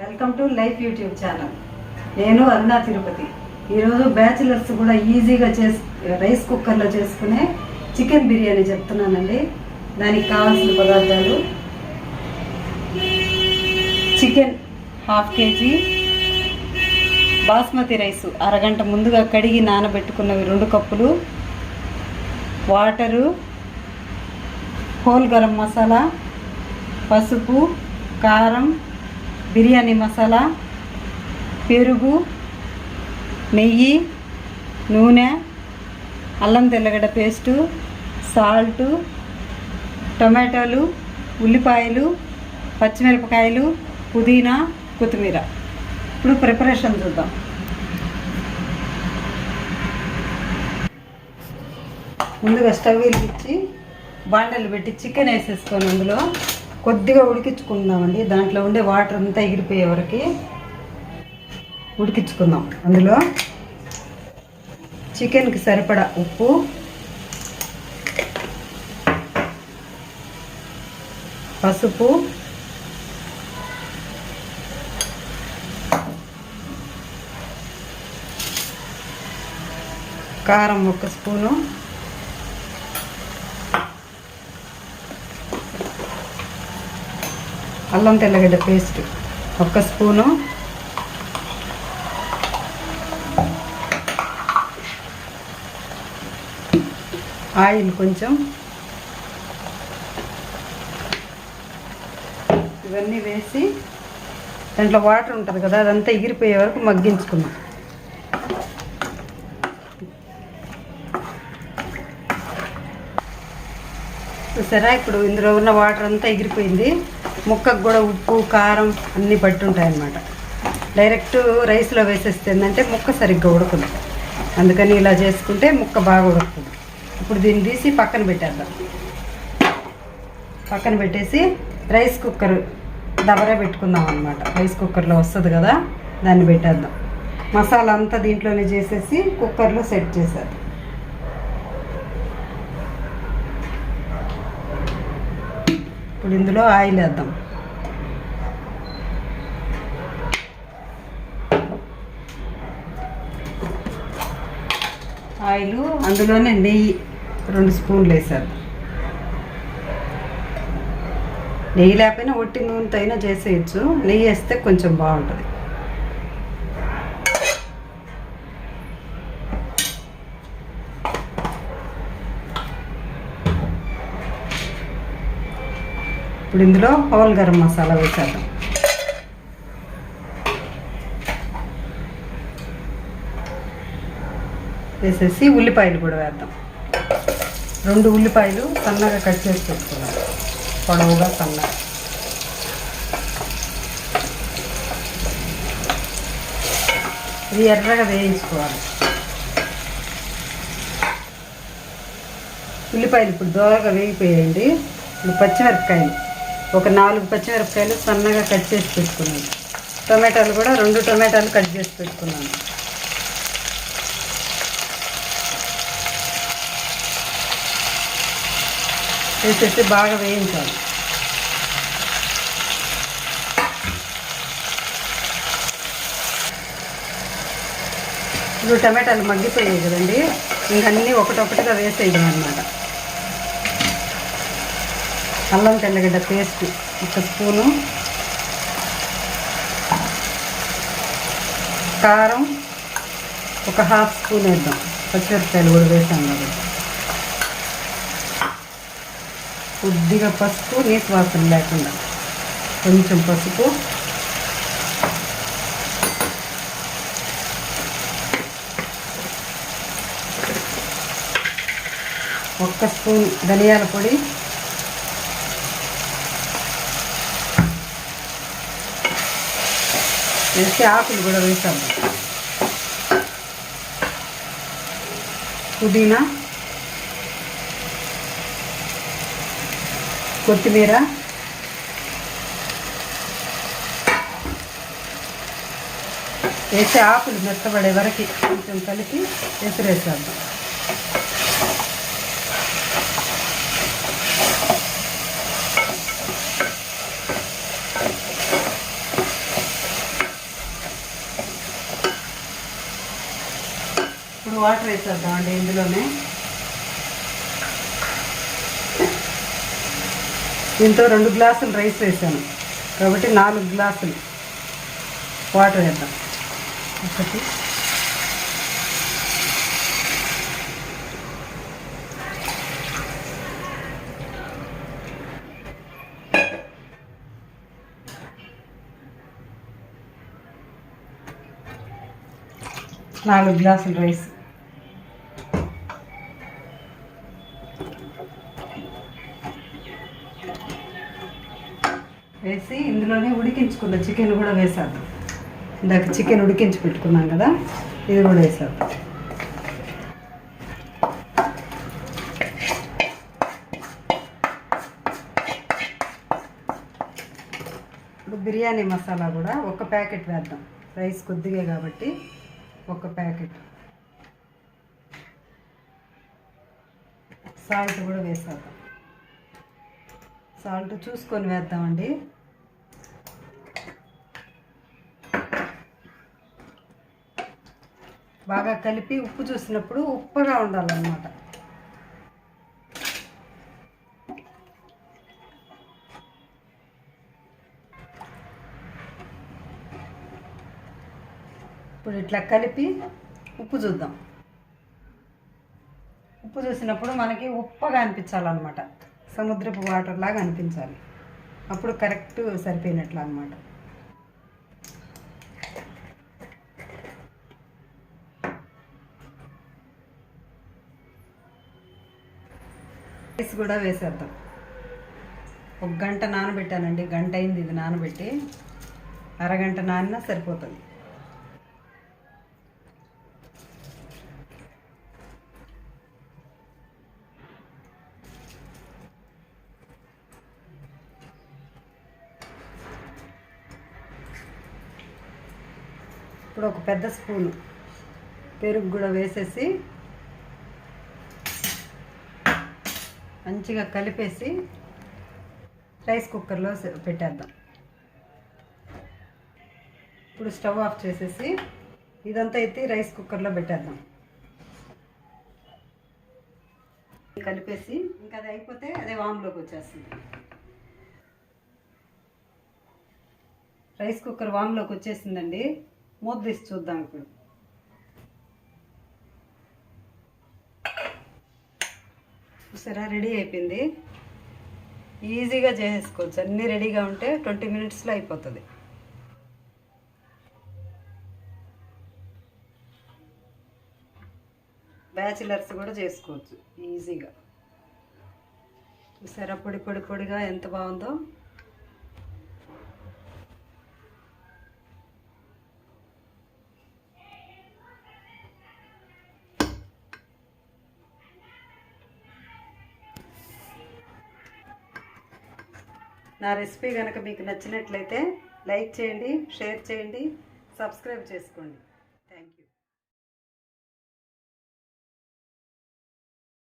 Welcome to life YouTube channel. నేను అరుణా తిరుపతి. ఈరోజు bachelors కూడా ఈజీగా రైస్ కుక్కర్లో చేసుకునే చికెన్ బిర్యానీ చెప్తున్నానండి. దానికి కావాల్సిన పదార్థాలు: చికెన్ ½ కేజీ, బాస్మతి రైసు అరగంట ముందుగా కడిగి నానబెట్టుకున్నవి 2 కప్పులు, వాటరు, హోల్ గరం మసాలా, పసుపు, కారం, బిర్యానీ మసాలా, పెరుగు, నెయ్యి, నూనె, అల్లం తెల్లగడ్డ పేస్టు, సాల్టు, టొమాటోలు, ఉల్లిపాయలు, పచ్చిమిరపకాయలు, పుదీనా, కొత్తిమీర. ఇప్పుడు ప్రిపరేషన్ చూద్దాం. ముందుగా స్టవ్ వెలిగించి బాండలు పెట్టి చికెన్ వేసేసుకొని అందులో కొద్దిగా ఉడికించుకుందామండి. దాంట్లో ఉండే వాటర్ అంతా ఎగిరిపోయే వరకు ఉడికించుకుందాం. అందులో చికెన్కి సరిపడా ఉప్పు, పసుపు, కారం 1 స్పూను, అల్లం తెల్లగడ్డ పేస్ట్ 1 స్పూను, ఆయిల్ కొంచెం. ఇవన్నీ వేసి దాంట్లో వాటర్ ఉంటుంది కదా, అదంతా ఎగిరిపోయే వరకు మగ్గించుకుందాం. చూసారా, ఇప్పుడు ఇందులో ఉన్న వాటర్ అంతా ఎగిరిపోయింది. ముక్కకు కూడా ఉప్పు, కారం అన్నీ పట్టి ఉంటాయి అన్నమాట. డైరెక్ట్ రైస్లో వేసేస్తే ఏంటంటే ముక్క సరిగ్గా ఉడకదు. అందుకని ఇలా చేసుకుంటే ముక్క బాగా ఉడుకుతుంది. ఇప్పుడు దీన్ని తీసి పక్కన పెట్టేద్దాం. పక్కన పెట్టేసి రైస్ కుక్కర్ దబరా పెట్టుకుందాం అన్నమాట. రైస్ కుక్కర్లో వస్తుంది కదా, దాన్ని పెట్టేద్దాం. మసాలా అంతా దీంట్లోనే చేసేసి కుక్కర్లో సెట్ చేసేద్దాం. ఇప్పుడు ఇందులో ఆయిల్ వేద్దాం. ఆయిల్ అందులోనే నెయ్యి 2 స్పూన్లు వేసేద్దాం. నెయ్యి లేకపోయినా ఒట్టి నూనెతో అయినా చేసేయచ్చు. నెయ్యి వేస్తే కొంచెం బాగుంటుంది. ఇప్పుడు ఇందులో హోల్ గరం మసాలా వేసేద్దాం. వేసేసి ఉల్లిపాయలు కూడా వేద్దాం. 2 ఉల్లిపాయలు సన్నగా కట్ చేసి పెట్టుకున్నాం, పొడవుగా సన్నగా. ఇది ఎర్రగా వేయించుకోవాలి. ఉల్లిపాయలు ఇప్పుడు దోరగా వేగిపోయాయండి. ఇప్పుడు పచ్చిమిరపకాయలు 4 పచ్చిమిరపకాయలు సన్నగా కట్ చేసి పెట్టుకున్నాను. టొమాటోలు కూడా 2 టొమాటోలు కట్ చేసి పెట్టుకున్నాను. వేసేసి బాగా వేయించాలి. ఇప్పుడు టమాటాలు మగ్గిపోయాయి కదండి, ఇంకన్నీ ఒకటొకటిగా వేసేయడం అన్నమాట. అల్లం తెల్లగడ్డ పేస్ట్ 1 స్పూను, కారం 1/2 స్పూన్ వేద్దాం. పచ్చిమిరపకాయలు కూడా వేసాం కదా. కొద్దిగా పసుపు, నీసు వాసన లేకుండా కొంచెం పసుపు, ఒక్క స్పూన్ ధనియాల పొడి, వేసి ఆకులు కూడా వేసాము. పుదీనా, కొత్తిమీర, వేసి ఆకులు మెత్తబడే వరకు కొంచెం కలిపి ఎసిరేసేద్దాం. వాటర్ వేసేద్దామండి ఇందులోనే. దీంతో 2 గ్లాసులు రైస్ వేసాను కాబట్టి 4 గ్లాసులు వాటర్ వేద్దాం. 1 4 గ్లాసులు రైస్ వేసి ఇందులోనే ఉడికించుకున్న చికెన్ కూడా వేసేద్దాం. ఇందాక చికెన్ ఉడికించి పెట్టుకున్నాం కదా, ఇది కూడా వేసేద్దాం. ఇప్పుడు బిర్యానీ మసాలా కూడా 1 ప్యాకెట్ వేద్దాం. రైస్ కొద్దిగా కాబట్టి 1 ప్యాకెట్. సాల్ట్ కూడా వేసేద్దాం. సాల్ట్ చూసుకొని వేద్దామండి. బాగా కలిపి ఉప్పు చూసినప్పుడు ఉప్పుగా ఉండాలన్నమాట. ఇప్పుడు ఇట్లా కలిపి ఉప్పు చూద్దాం. ఉప్పు చూసినప్పుడు మనకి ఉప్పగా అనిపించాలన్నమాట. సముద్రపు వాటర్ లాగా అనిపించాలి. అప్పుడు కరెక్ట్ సరిపోయినట్లు అన్నమాట. రైస్ కూడా వేసేద్దాం. 1 గంట నానబెట్టానండి. గంట అయింది ఇది నానబెట్టి. అరగంట నానినా సరిపోతుంది. ఇప్పుడు 1 పెద్ద స్పూను పెరుగు కూడా వేసేసి మంచిగా కలిపేసి రైస్ కుక్కర్లో పెట్టేద్దాం. ఇప్పుడు స్టవ్ ఆఫ్ చేసేసి ఇదంతా ఎత్తి రైస్ కుక్కర్లో పెట్టేద్దాం. కలిపేసి ఇంకా అది అయిపోతే అదే వామ్లోకి వచ్చేస్తుంది. రైస్ కుక్కర్ వామ్లోకి వచ్చేసిందండి. మూత తీసి చూద్దాం. ఇప్పుడు చూసారా, రెడీ అయిపోయింది. ఈజీగా చేసేసుకోవచ్చు. అన్నీ రెడీగా ఉంటే 20 మినిట్స్లో అయిపోతుంది. బ్యాచిలర్స్ కూడా చేసుకోవచ్చు ఈజీగా. చూసారా పొడి పొడి పొడిగా ఎంత బాగుందో. నా రెసిపీ కనుక మీకు నచ్చినట్లయితే లైక్ చేయండి, షేర్ చేయండి, సబ్స్క్రైబ్ చేసుకోండి. Thank you.